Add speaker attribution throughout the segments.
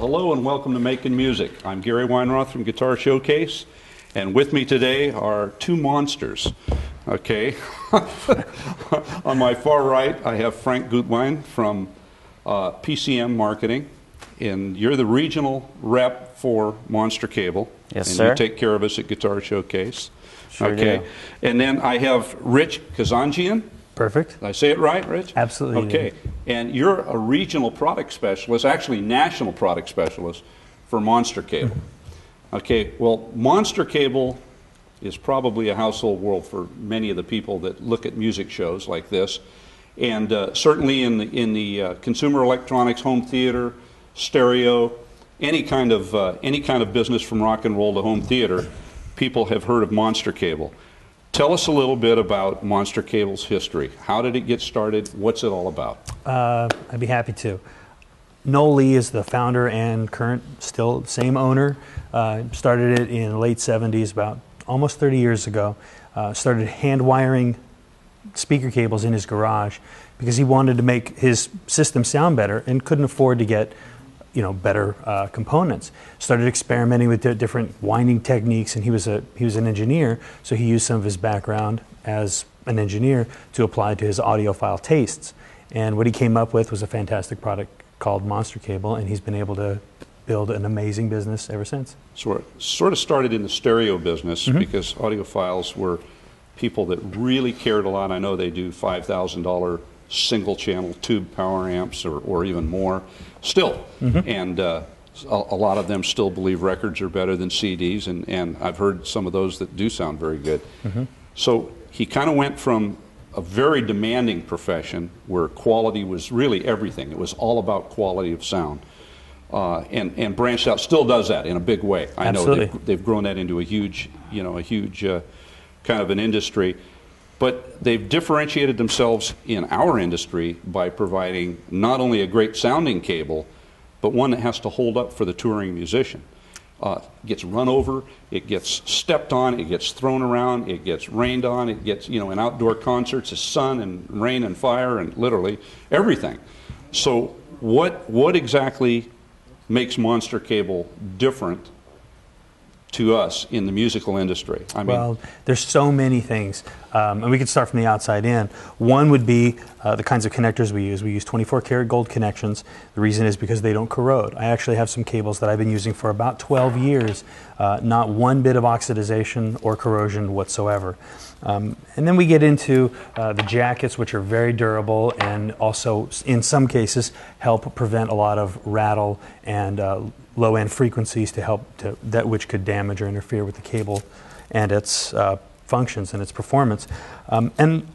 Speaker 1: hello and welcome to Makin Music. I'm Gary Wineroth from Guitar Showcase, and with me today are two monsters. Okay, on my far right I have Frank Gutwein from PCM Marketing, and you're the regional rep for Monster Cable.
Speaker 2: Yes,
Speaker 1: and
Speaker 2: sir.
Speaker 1: You take care of us at Guitar Showcase.
Speaker 2: Sure
Speaker 1: okay,
Speaker 2: do.
Speaker 1: And then I have Rich Kazanjian.
Speaker 3: Perfect.
Speaker 1: Did I say it right, Rich?
Speaker 3: Absolutely.
Speaker 1: Okay, and you're a regional product specialist, actually national product specialist for Monster Cable. Okay, well, Monster Cable is probably a household word for many of the people that look at music shows like this, and certainly in the consumer electronics, home theater, stereo, any kind of business from rock and roll to home theater, people have heard of Monster Cable. Tell us a little bit about Monster Cable's history. How did it get started? What's it all about?
Speaker 3: I'd be happy to. Noel Lee is the founder and current, still same owner. Started it in the late 70s, about almost 30 years ago. Started hand wiring speaker cables in his garage because he wanted to make his system sound better and couldn't afford to get better components. Started experimenting with different winding techniques, and he was an engineer, so he used some of his background as an engineer to apply to his audiophile tastes. And what he came up with was a fantastic product called Monster Cable, and he's been able to build an amazing business ever since.
Speaker 1: So it sort of started in the stereo business because audiophiles were people that really cared a lot. I know they do $5,000 single channel tube power amps or even more still. And a lot of them still believe records are better than CDs, and I've heard some of those that do sound very good. So he kind of went from a very demanding profession where quality was really everything. It was all about quality of sound. And branched out, still does that in a big way. I
Speaker 3: Absolutely.
Speaker 1: know they've grown that into a huge kind of an industry. But they've differentiated themselves in our industry by providing not only a great sounding cable, but one that has to hold up for the touring musician. It gets run over, it gets stepped on, it gets thrown around, it gets rained on, it gets, in outdoor concerts, it's sun and rain and fire and literally everything. So what exactly makes Monster Cable different to us in the musical industry? I mean,
Speaker 3: well, there's so many things, and we could start from the outside in. One would be the kinds of connectors we use. We use 24-karat gold connections. The reason is because they don't corrode. I actually have some cables that I've been using for about 12 years, not one bit of oxidization or corrosion whatsoever. And then we get into the jackets, which are very durable and also, in some cases, help prevent a lot of rattle and low-end frequencies that which could damage or interfere with the cable and its functions and its performance. And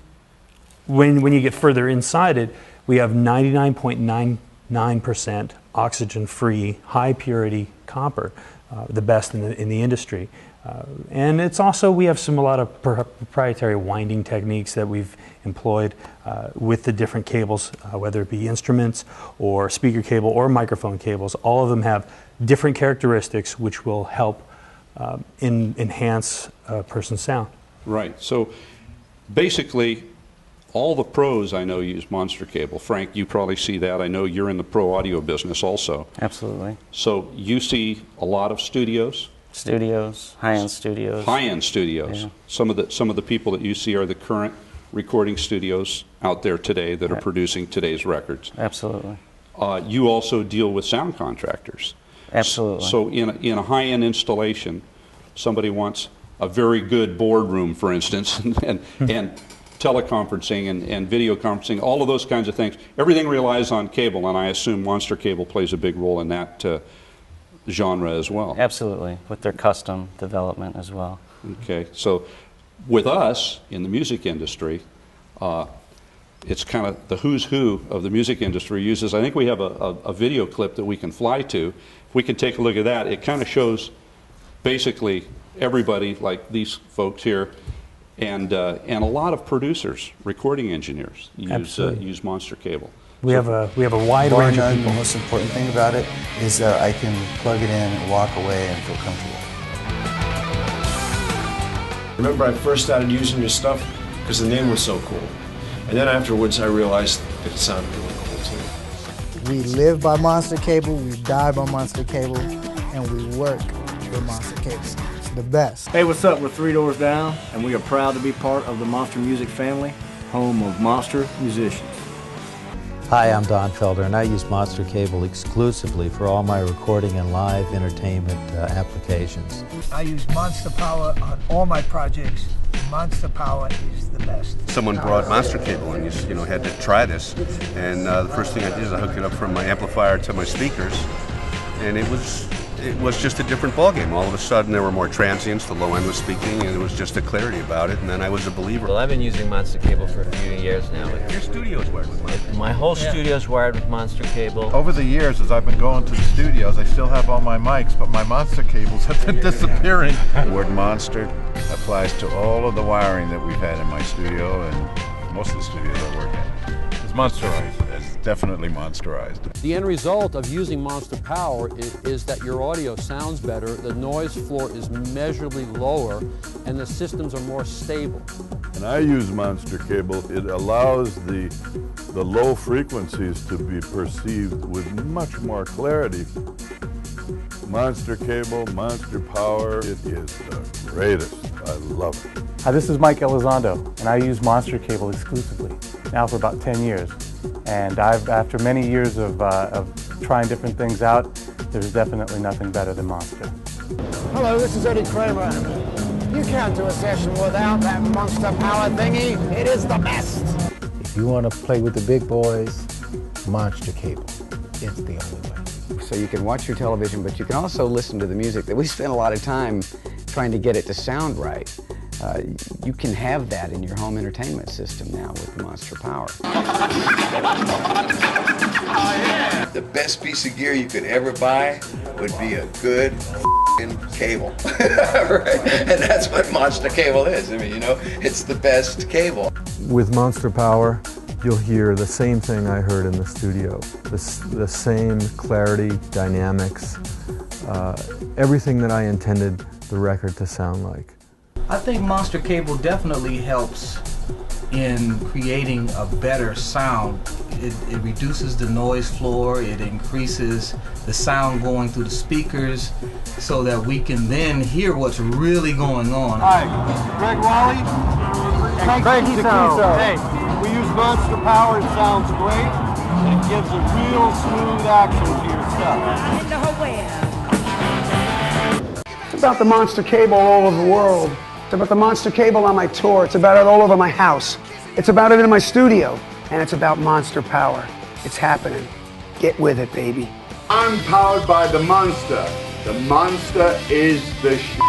Speaker 3: when you get further inside it, we have 99.99% oxygen-free, high-purity copper, the best in the industry. And it's also, we have a lot of proprietary winding techniques that we've employed with the different cables, whether it be instruments or speaker cable or microphone cables. All of them have different characteristics which will help enhance a person's sound.
Speaker 1: right. So basically, all the pros I know use Monster Cable. Frank, you probably see that. I know you're in the pro audio business also.
Speaker 2: Absolutely.
Speaker 1: So you see a lot of studios.
Speaker 2: Studios, high-end studios.
Speaker 1: High-end studios.
Speaker 2: Yeah.
Speaker 1: Some of the people that you see are the current recording studios out there today that are producing today's records.
Speaker 2: Absolutely.
Speaker 1: You also deal with sound contractors.
Speaker 2: Absolutely.
Speaker 1: So in a high-end installation, somebody wants a very good boardroom, for instance, and teleconferencing and video conferencing, all of those kinds of things. Everything relies on cable, and I assume Monster Cable plays a big role in that genre as well.
Speaker 2: Absolutely, with their custom development as well.
Speaker 1: Okay, so with us in the music industry, it's kind of the who's who of the music industry uses. I think we have a video clip that we can fly to. If we can take a look at that, it kind of shows basically everybody like these folks here, and a lot of producers, recording engineers use Monster Cable.
Speaker 3: We have a wide range of people.
Speaker 4: The most important thing about it is that I can plug it in and walk away and feel comfortable.
Speaker 5: Remember, I first started using your stuff because the name was so cool. And then afterwards, I realized that it sounded really cool too.
Speaker 6: We live by Monster Cable, we die by Monster Cable, and we work with Monster Cable. It's the best.
Speaker 7: Hey, what's up? We're 3 Doors Down, and we are proud to be part of the Monster Music family, home of monster musicians.
Speaker 8: Hi, I'm Don Felder, and I use Monster Cable exclusively for all my recording and live entertainment applications.
Speaker 9: I use Monster Power on all my projects. Monster Power is the best.
Speaker 10: Someone brought Monster Cable and had to try this, and the first thing I did is I hooked it up from my amplifier to my speakers, and it was just a different ballgame. All of a sudden there were more transients, the low end was speaking, and there was just a clarity about it, and then I was a believer.
Speaker 11: Well, I've been using Monster Cable for a few years now.
Speaker 10: Your studio's wired with Monster Cable.
Speaker 11: My whole studio's wired with Monster Cable.
Speaker 12: Over the years, as I've been going to the studios, I still have all my mics, but my Monster cables have been disappearing.
Speaker 13: The word Monster applies to all of the wiring that we've had in my studio and most of the studios I work in. It's monsterized. It's definitely monsterized.
Speaker 14: The end result of using Monster Power is that your audio sounds better, the noise floor is measurably lower, and the systems are more stable.
Speaker 15: And I use Monster Cable. It allows the low frequencies to be perceived with much more clarity. Monster Cable, Monster Power, it is the greatest. I love it.
Speaker 16: Hi, this is Mike Elizondo, and I use Monster Cable exclusively, now for about 10 years. And after many years of trying different things out, there's definitely nothing better than Monster.
Speaker 9: Hello, this is Eddie Kramer. You can't do a session without that Monster Power thingy. It is the best.
Speaker 17: If you want to play with the big boys, Monster Cable. It's the only way.
Speaker 18: So you can watch your television, but you can also listen to the music. We spend a lot of time trying to get it to sound right. You can have that in your home entertainment system now with Monster Power.
Speaker 19: The best piece of gear you could ever buy would be a good cable. Right? And that's what Monster Cable is. I mean, it's the best cable.
Speaker 20: With Monster Power, you'll hear the same thing I heard in the studio. The same clarity, dynamics, everything that I intended the record to sound like.
Speaker 21: I think Monster Cable definitely helps in creating a better sound. It reduces the noise floor, it increases the sound going through the speakers so that we can then hear what's really going on.
Speaker 22: Hi, Greg Wally and Craig Taquizo. Hey, we use Monster Power, it sounds great, and it gives a real smooth action to your stuff.
Speaker 9: It's about the Monster Cable all over the world. It's about the Monster Cable on my tour. It's about it all over my house. It's about it in my studio. And it's about Monster Power. It's happening. Get with it, baby.
Speaker 23: I'm powered by the Monster. The Monster is the shit.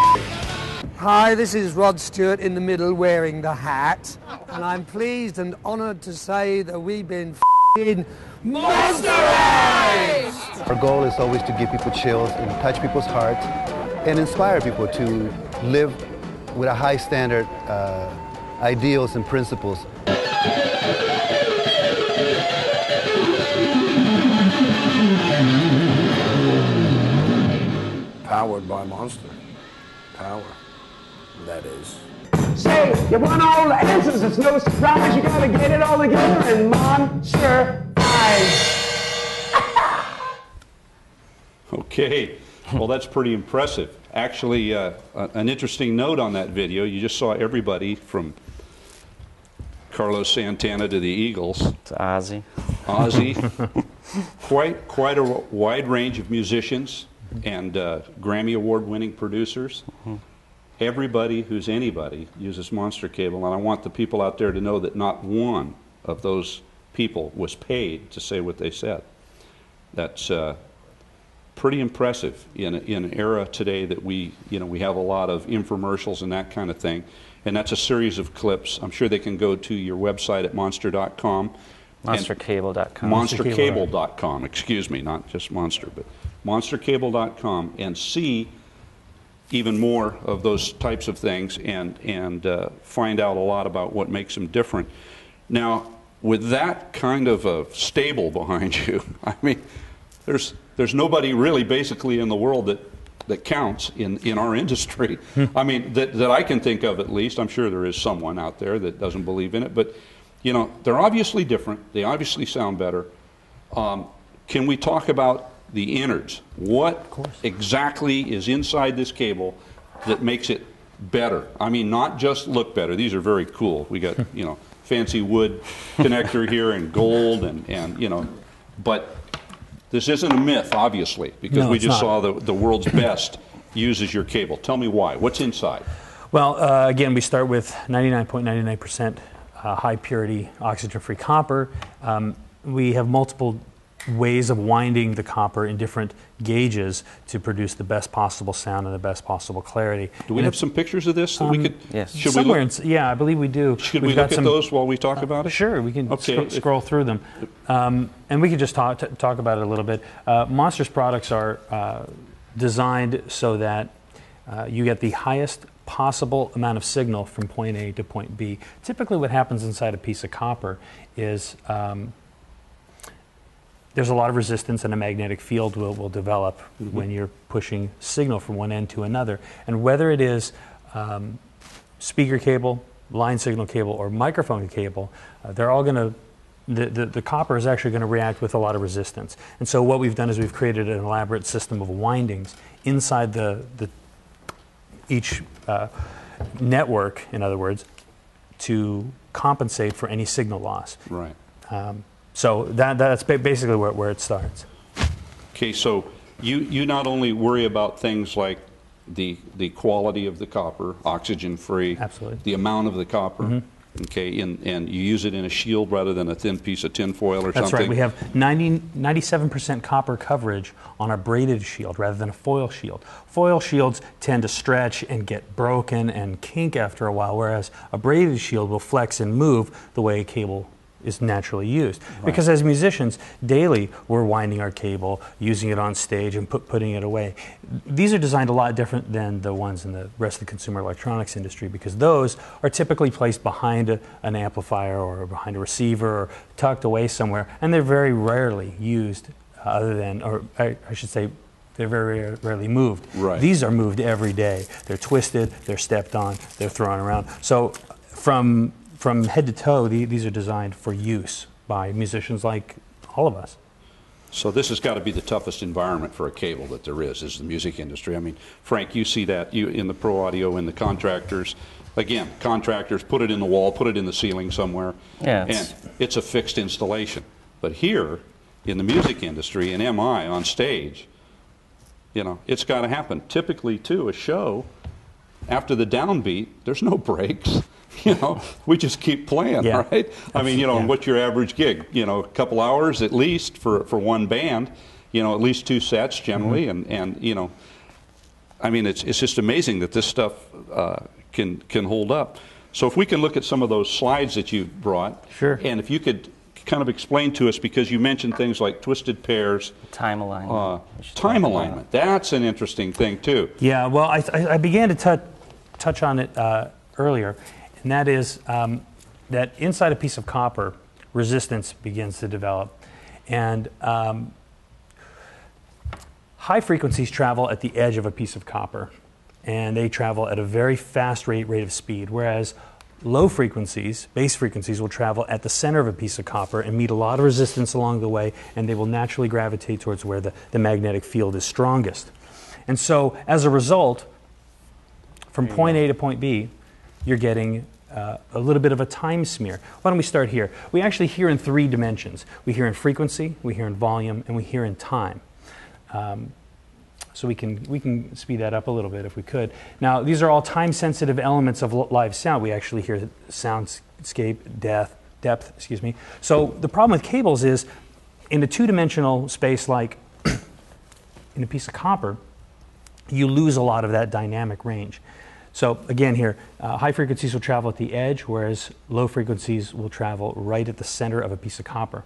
Speaker 9: Hi, this is Rod Stewart in the middle wearing the hat. And I'm pleased and honored to say that we've been monsterized!
Speaker 4: Our goal is always to give people chills and touch people's hearts and inspire people to live with a high standard, ideals and principles.
Speaker 5: Powered by Monster. Power, that is.
Speaker 9: Say, you want all the answers, it's no surprise, you gotta get it all together and monster eyes.
Speaker 1: Okay, well that's pretty impressive. Actually, an interesting note on that video, you just saw everybody from Carlos Santana to the Eagles.
Speaker 2: To Ozzy.
Speaker 1: Quite a wide range of musicians and Grammy Award-winning producers. Everybody who's anybody uses Monster Cable, and I want the people out there to know that not one of those people was paid to say what they said. That's pretty impressive in an era today that we have a lot of infomercials and that kind of thing. And that's a series of clips. I'm sure they can go to your website at monster.com.
Speaker 2: Monstercable.com.
Speaker 1: Monstercable.com, excuse me, not just Monster, but monstercable.com, and see even more of those types of things and find out a lot about what makes them different. Now, with that kind of a stable behind you, I mean, there's nobody really basically in the world that counts in our industry. I mean, that I can think of at least. I'm sure there is someone out there that doesn't believe in it, but they're obviously different. They obviously sound better. can we talk about the innards? What exactly is inside this cable that makes it better? I mean, not just look better. These are very cool. We got, you know, fancy wood connector here and gold and you know, but this isn't a myth, obviously, because we just saw the world's best uses your cable. Tell me why. What's inside?
Speaker 3: Well, again, we start with 99.99% high purity oxygen-free copper. We have multiple ways of winding the copper in different gauges to produce the best possible sound and the best possible clarity.
Speaker 1: Do we have some pictures of this that we could?
Speaker 3: Yes.
Speaker 1: Should
Speaker 3: Somewhere
Speaker 1: we look?
Speaker 3: Yeah, I believe we do.
Speaker 1: Should we look at those while we talk about it?
Speaker 3: Sure, we can scroll through them. And we could just talk about it a little bit. Monster's products are designed so that you get the highest possible amount of signal from point A to point B. Typically what happens inside a piece of copper is there's a lot of resistance and a magnetic field will develop when you're pushing signal from one end to another. And whether it is speaker cable, line signal cable, or microphone cable, they're all going to, the copper is actually going to react with a lot of resistance. And so what we've done is we've created an elaborate system of windings inside each network, in other words, to compensate for any signal loss.
Speaker 1: Right.
Speaker 3: So that's basically where it starts.
Speaker 1: Okay, so you not only worry about things like the quality of the copper, oxygen-free,
Speaker 3: absolutely,
Speaker 1: the amount of the copper, okay, and you use it in a shield rather than a thin piece of tin foil or something.
Speaker 3: That's right. We have 97% copper coverage on a braided shield rather than a foil shield. Foil shields tend to stretch and get broken and kink after a while, whereas a braided shield will flex and move the way a cable is naturally used. Right. Because as musicians, daily we're winding our cable, using it on stage and putting it away. These are designed a lot different than the ones in the rest of the consumer electronics industry, because those are typically placed behind an amplifier or behind a receiver or tucked away somewhere, and they're very rarely used other than, or I should say, they're very rarely moved.
Speaker 1: Right.
Speaker 3: These are moved every day. They're twisted, they're stepped on, they're thrown around. So from head to toe, these are designed for use by musicians like all of us.
Speaker 1: So this has got to be the toughest environment for a cable that there is the music industry. I mean, Frank, you see that in the pro audio, in the contractors. Again, contractors put it in the wall, put it in the ceiling somewhere, and it's a fixed installation. But here, in the music industry, in MI, on stage, you know, it's got to happen. Typically, too, a show, after the downbeat, there's no breaks. You know, we just keep playing, right? I mean, you know, what's your average gig? You know, a couple hours at least for one band, you know, at least 2 sets generally, and you know, I mean, it's just amazing that this stuff can hold up. So if we can look at some of those slides that you brought, and if you could kind of explain to us, because you mentioned things like twisted pairs,
Speaker 2: time alignment.
Speaker 1: Time alignment. That's an interesting thing too.
Speaker 3: Yeah, well, I began to touch on it earlier. And that is that inside a piece of copper, resistance begins to develop. And high frequencies travel at the edge of a piece of copper, and they travel at a very fast rate of speed, whereas low frequencies, bass frequencies, will travel at the center of a piece of copper and meet a lot of resistance along the way, and they will naturally gravitate towards where the magnetic field is strongest. And so, as a result, from point A to point B, you're getting a little bit of a time smear. Why don't we start here? We actually hear in 3 dimensions. We hear in frequency, we hear in volume, and we hear in time. So we can speed that up a little bit if we could. Now, these are all time-sensitive elements of live sound. We actually hear soundscape, depth, excuse me. So the problem with cables is, in a 2-dimensional space like in a piece of copper, you lose a lot of that dynamic range. So again here, high frequencies will travel at the edge, whereas low frequencies will travel right at the center of a piece of copper.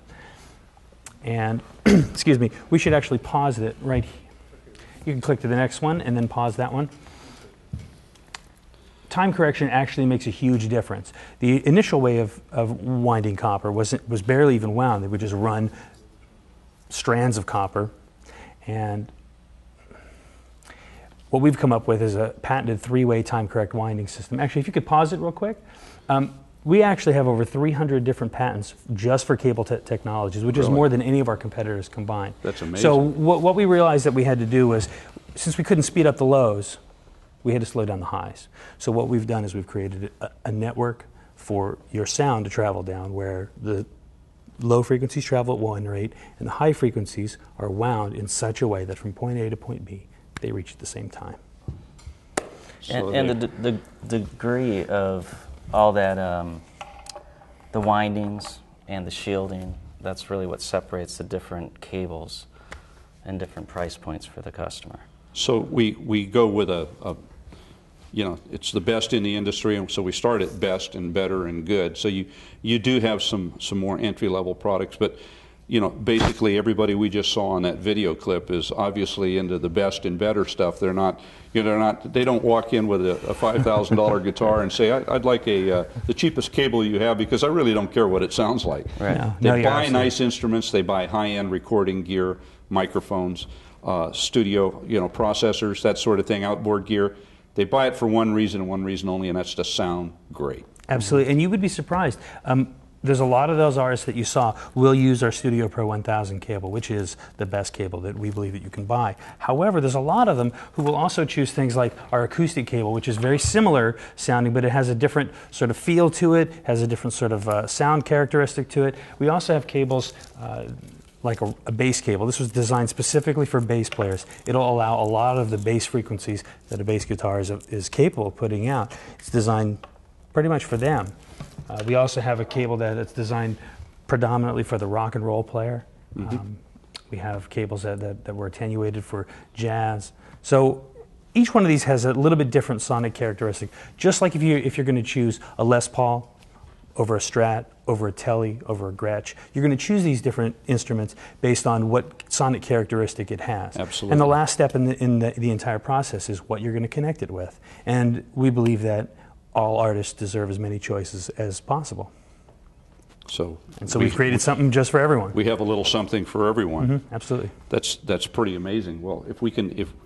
Speaker 3: And, excuse me, we should actually pause it right here. You can click to the next one and then pause that one. Time correction actually makes a huge difference. The initial way of winding copper was barely even wound. They would just run strands of copper, and what we've come up with is a patented 3-way time correct winding system. Actually, if you could pause it real quick. We actually have over 300 different patents just for cable technologies, which is more than any of our competitors combined.
Speaker 1: That's amazing.
Speaker 3: So what we realized that we had to do was, since we couldn't speed up the lows, we had to slow down the highs. So what we've done is we've created a network for your sound to travel down, where the low frequencies travel at one rate and the high frequencies are wound in such a way that from point A to point B, they reach at the same time.
Speaker 2: And the degree of all that, the windings and the shielding, that's really what separates the different cables and different price points for the customer.
Speaker 1: So we go with it's the best in the industry, and so we start at best and better and good. So you do have some more entry-level products, but basically everybody we just saw on that video clip is obviously into the best and better stuff. They don't walk in with a $5,000 guitar and say, I'd like the cheapest cable you have, because I really don't care what it sounds like.
Speaker 2: Right.
Speaker 1: They buy nice instruments, they buy high-end recording gear, microphones, studio, processors, that sort of thing, outboard gear. They buy it for one reason and one reason only, and that's to sound great.
Speaker 3: Absolutely, and you would be surprised. There's a lot of those artists that you saw will use our Studio Pro 1000 cable, which is the best cable that we believe that you can buy. However, there's a lot of them who will also choose things like our acoustic cable, which is very similar sounding, but it has a different sort of feel to it, has a different sort of sound characteristic to it. We also have cables like a bass cable. This was designed specifically for bass players. It'll allow a lot of the bass frequencies that a bass guitar is capable of putting out. It's designed pretty much for them. We also have a cable that's designed predominantly for the rock and roll player. We have cables that were attenuated for jazz. So each one of these has a little bit different sonic characteristic. Just like if you're going to choose a Les Paul over a Strat, over a Tele, over a Gretsch, you're going to choose these different instruments based on what sonic characteristic it has.
Speaker 1: Absolutely.
Speaker 3: And the last step in the entire process is what you're going to connect it with. And we believe that all artists deserve as many choices as possible.
Speaker 1: So
Speaker 3: we've created something just for everyone.
Speaker 1: We have a little something for everyone.
Speaker 3: Absolutely.
Speaker 1: That's pretty amazing. Well, if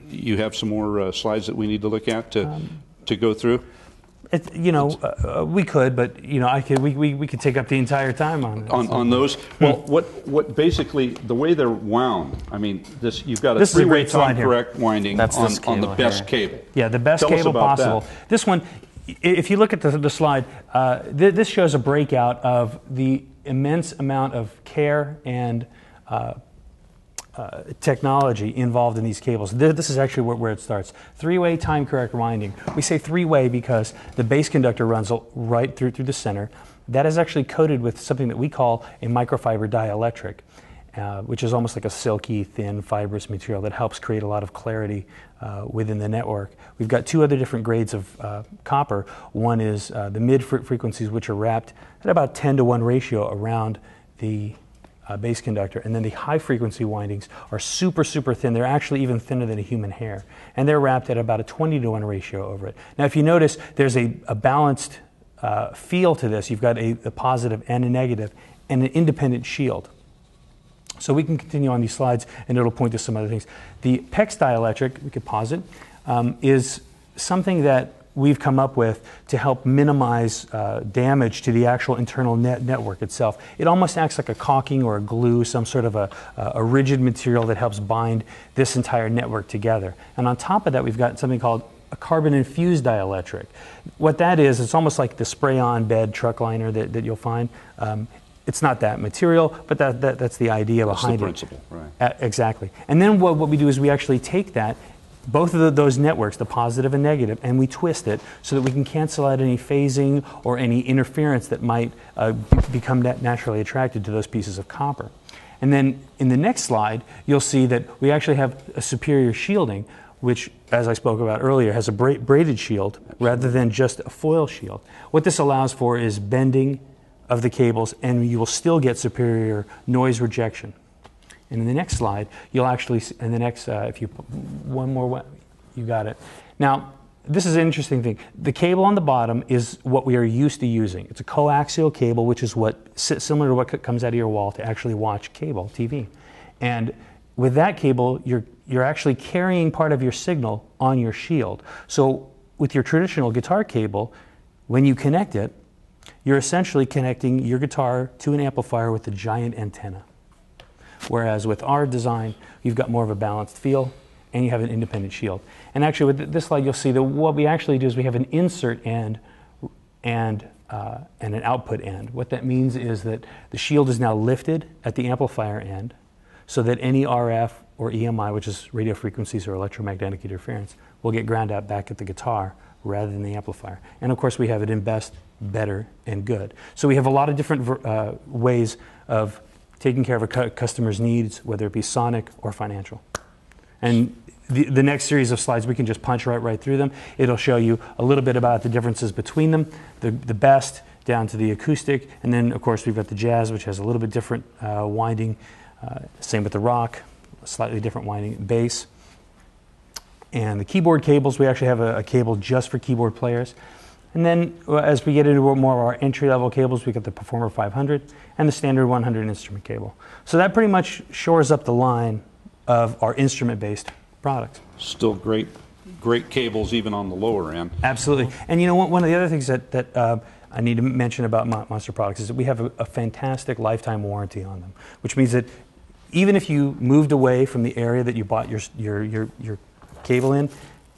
Speaker 1: you have some more slides that we need to look at to go through.
Speaker 3: We could, but we could take up the entire time on it.
Speaker 1: On those. Well, what basically the way they're wound. I mean, you've got a three-way time correct winding on the best cable.
Speaker 3: Yeah, the best cable possible. This one, if you look at the slide, this shows a breakout of the immense amount of care and technology involved in these cables. This is actually where it starts. Three-way time correct winding. We say three-way because the bass conductor runs right through the center. That is actually coated with something that we call a microfiber dielectric, which is almost like a silky, thin, fibrous material that helps create a lot of clarity within the network. We've got two other different grades of copper. One is the mid frequencies, which are wrapped at about 10-to-1 ratio around the bass conductor, and then the high frequency windings are super thin. They're actually even thinner than a human hair, and they're wrapped at about a 20-to-1 ratio over it. Now if you notice, there's a balanced feel to this. You've got a positive and a negative and an independent shield. So we can continue on these slides and it'll point to some other things. The PEX dielectric, we could pause it, is something that we've come up with to help minimize damage to the actual internal network itself. It almost acts like a caulking or a glue, some sort of a rigid material that helps bind this entire network together. And on top of that, we've got something called a carbon-infused dielectric. What that is, it's almost like the spray-on bed truck liner that you'll find. It's not that material, but that's the idea behind it.
Speaker 1: That's the principle, right.
Speaker 3: Exactly. And then what we do is we actually take that, both of those networks, the positive and negative, and we twist it so that we can cancel out any phasing or any interference that might become naturally attracted to those pieces of copper. And then in the next slide, you'll see that we actually have a superior shielding, which, as I spoke about earlier, has a braided shield rather than just a foil shield. What this allows for is bending of the cables, and you will still get superior noise rejection. And in the next slide, you'll actually, in the next, if you put one more, you got it. Now, this is an interesting thing. The cable on the bottom is what we are used to using. It's a coaxial cable, which is similar to what comes out of your wall to actually watch cable TV. And with that cable, you're actually carrying part of your signal on your shield. So with your traditional guitar cable, when you connect it, you're essentially connecting your guitar to an amplifier with a giant antenna. Whereas with our design, you've got more of a balanced feel, and you have an independent shield. And actually with this slide, you'll see that what we actually do is we have an insert end and an output end. What that means is that the shield is now lifted at the amplifier end so that any RF or EMI, which is radio frequencies or electromagnetic interference, will get ground out back at the guitar rather than the amplifier. And of course we have it in best, better, and good. So we have a lot of different ways of taking care of a customer's needs, whether it be sonic or financial. And the next series of slides, we can just punch right through them. It'll show you a little bit about the differences between them, the best down to the acoustic, and then of course we've got the jazz, which has a little bit different winding. Same with the rock, slightly different winding, bass. And the keyboard cables, we actually have a cable just for keyboard players. And then as we get into more of our entry-level cables, we got the Performer 500 and the standard 100 instrument cable. So that pretty much shores up the line of our instrument-based products.
Speaker 1: Still great cables even on the lower end.
Speaker 3: Absolutely. And you know, one of the other things that I need to mention about Monster products is that we have a fantastic lifetime warranty on them, which means that even if you moved away from the area that you bought your cable in,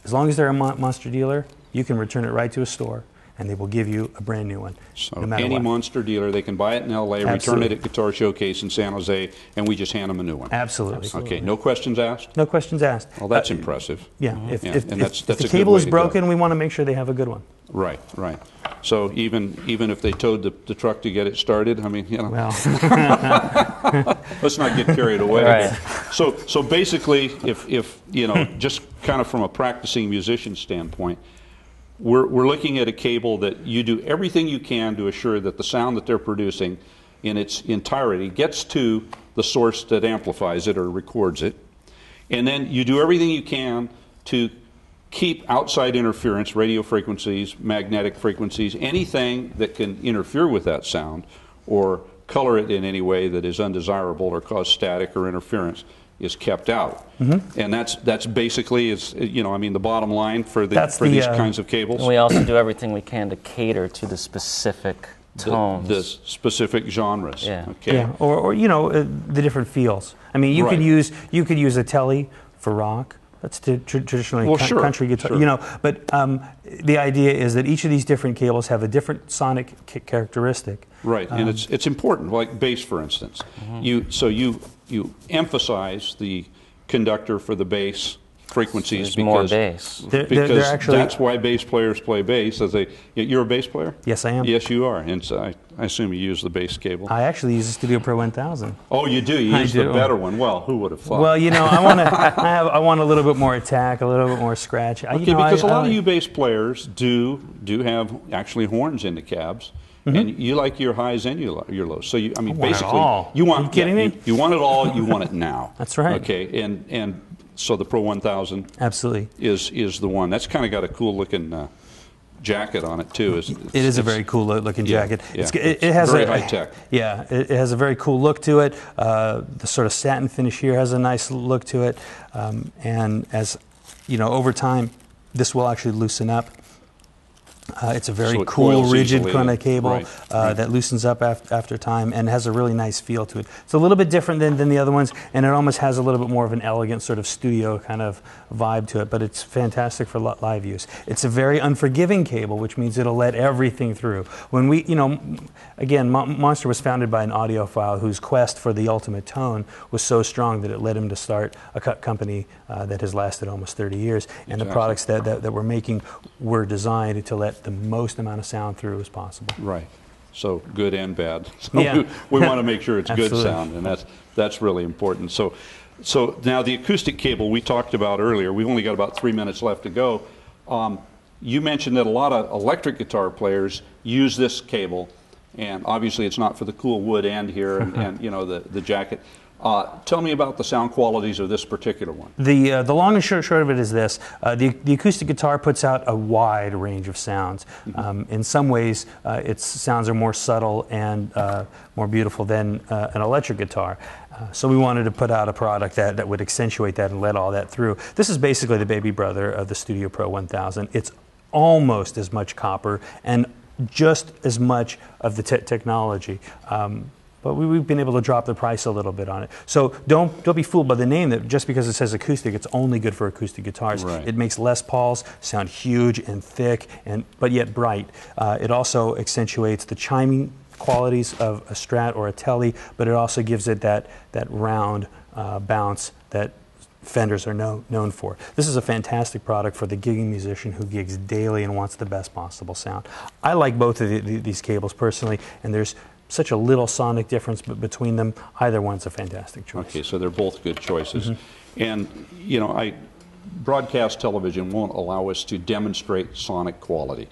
Speaker 3: as long as they're a Monster dealer, you can return it right to a store and they will give you a brand new one.
Speaker 1: So
Speaker 3: no matter
Speaker 1: any
Speaker 3: what.
Speaker 1: Monster dealer, they can buy it in LA,
Speaker 3: Absolutely.
Speaker 1: return it at Guitar Showcase in San Jose, and we just hand them a new one.
Speaker 3: Absolutely.
Speaker 1: Okay, no questions asked?
Speaker 3: No questions asked.
Speaker 1: Well, that's impressive.
Speaker 3: Yeah, if
Speaker 1: that's
Speaker 3: the
Speaker 1: a
Speaker 3: cable
Speaker 1: good
Speaker 3: is
Speaker 1: way to
Speaker 3: broken,
Speaker 1: go.
Speaker 3: we want to make sure they have a good one.
Speaker 1: Right. So even if they towed the truck to get it started, I mean, you know,
Speaker 3: well.
Speaker 1: let's not get carried away.
Speaker 2: Right.
Speaker 1: So basically, if you know, just kind of from a practicing musician standpoint, we're looking at a cable that you do everything you can to assure that the sound that they're producing in its entirety gets to the source that amplifies it or records it, and then you do everything you can to keep outside interference, radio frequencies, magnetic frequencies, anything that can interfere with that sound or color it in any way that is undesirable or cause static or interference is kept out. Mm-hmm. And that's basically, you know, I mean, the bottom line for these kinds of cables.
Speaker 2: And we also do everything we can to cater to the specific tones.
Speaker 1: The specific genres.
Speaker 2: Yeah.
Speaker 1: Okay.
Speaker 3: Yeah. Or you know, the different feels. I mean, you could use a Tele for rock. That's traditionally country guitar,
Speaker 1: sure.
Speaker 3: you know. But the idea is that each of these different cables have a different sonic characteristic.
Speaker 1: Right, and it's important. Like bass, for instance,
Speaker 2: Mm-hmm.
Speaker 1: you emphasize the conductor for the bass frequencies
Speaker 2: There's more bass.
Speaker 1: Because
Speaker 3: actually,
Speaker 1: that's why bass players play bass. You're a bass player?
Speaker 3: Yes, I am.
Speaker 1: Yes, you are. And so I assume you use the bass cable.
Speaker 3: I actually use the Studio Pro 1000.
Speaker 1: Oh, you do? You use the better one. Well, who would have thought?
Speaker 3: Well, you know, I want a little bit more attack, a little bit more scratch.
Speaker 1: Okay, because a lot of you bass players do have actually horns in the cabs. Mm-hmm. And you like your highs and your lows. So basically, you want.
Speaker 3: Are you kidding me?
Speaker 1: You want it all. You want it now.
Speaker 3: That's right.
Speaker 1: Okay, and so the Pro 1000
Speaker 3: absolutely
Speaker 1: is the one. That's kind of got a cool looking jacket on it too.
Speaker 3: It is a very cool looking jacket.
Speaker 1: Yeah,
Speaker 3: it has
Speaker 1: very high tech.
Speaker 3: Yeah, it has a very cool look to it. The sort of satin finish here has a nice look to it, and as you know, over time, this will actually loosen up. It's a very cool, rigid kind of cable that loosens up after time and has a really nice feel to it. It's a little bit different than the other ones, and it almost has a little bit more of an elegant sort of studio kind of vibe to it, but it's fantastic for live use. It's a very unforgiving cable, which means it'll let everything through. When we, you know, again, Monster was founded by an audiophile whose quest for the ultimate tone was so strong that it led him to start a company that has lasted almost 30 years, and the products that we're making were designed to let the most amount of sound through as possible.
Speaker 1: Right. So good and bad. So we want to make sure it's good sound, and that's really important. So now the acoustic cable we talked about earlier, we've only got about 3 minutes left to go. You mentioned that a lot of electric guitar players use this cable, and obviously it's not for the cool wood end here and you know the jacket. Tell me about the sound qualities of this particular one.
Speaker 3: The long and short of it is this. The acoustic guitar puts out a wide range of sounds. In some ways, its sounds are more subtle and more beautiful than an electric guitar. So we wanted to put out a product that would accentuate that and let all that through. This is basically the baby brother of the Studio Pro 1000. It's almost as much copper and just as much of the technology. But we've been able to drop the price a little bit on it. So don't be fooled by the name that just because it says acoustic, it's only good for acoustic guitars.
Speaker 1: Right.
Speaker 3: It makes Les Pauls sound huge and thick, but yet bright. It also accentuates the chiming qualities of a Strat or a Tele, but it also gives it that round bounce that Fenders are known for. This is a fantastic product for the gigging musician who gigs daily and wants the best possible sound. I like both of these cables personally, and there's such a little sonic difference between them. Either one's a fantastic choice.
Speaker 1: Okay, so they're both good choices. And, you know, broadcast television won't allow us to demonstrate sonic quality.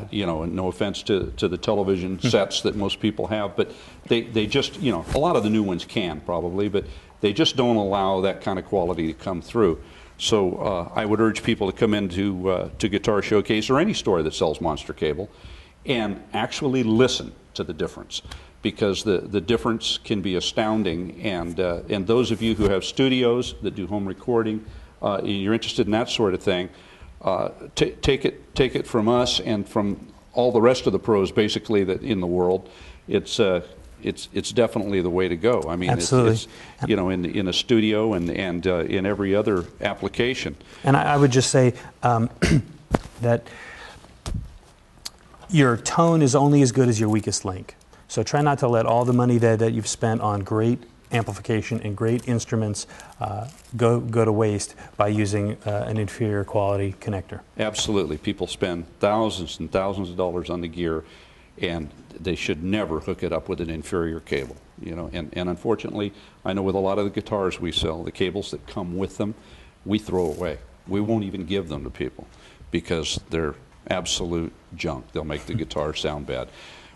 Speaker 1: You know, and no offense to the television sets that most people have, but they just, you know, a lot of the new ones can probably, but they just don't allow that kind of quality to come through. So I would urge people to come into to Guitar Showcase or any store that sells Monster Cable and actually listen to the difference, because the difference can be astounding. And those of you who have studios that do home recording, you're interested in that sort of thing, take it from us and from all the rest of the pros basically that in the world. It's definitely the way to go. I mean, it's you know, in a studio and in every other application.
Speaker 3: And I would just say that your tone is only as good as your weakest link. So try not to let all the money that you've spent on great amplification and great instruments go to waste by using an inferior quality connector.
Speaker 1: Absolutely. People spend thousands and thousands of dollars on the gear, and they should never hook it up with an inferior cable. You know, and unfortunately, I know with a lot of the guitars we sell, the cables that come with them, we throw away. We won't even give them to people because they're absolute junk. They'll make the guitar sound bad.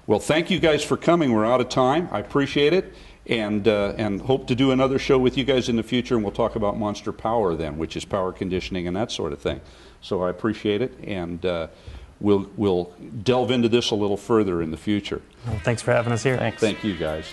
Speaker 1: Well, thank you guys for coming. We're out of time. I appreciate it, and hope to do another show with you guys in the future, and we'll talk about Monster Power then, which is power conditioning and that sort of thing. So I appreciate it, and we'll delve into this a little further in the future.
Speaker 3: Well, thanks for having us here.
Speaker 2: Thanks.
Speaker 1: Thank you guys.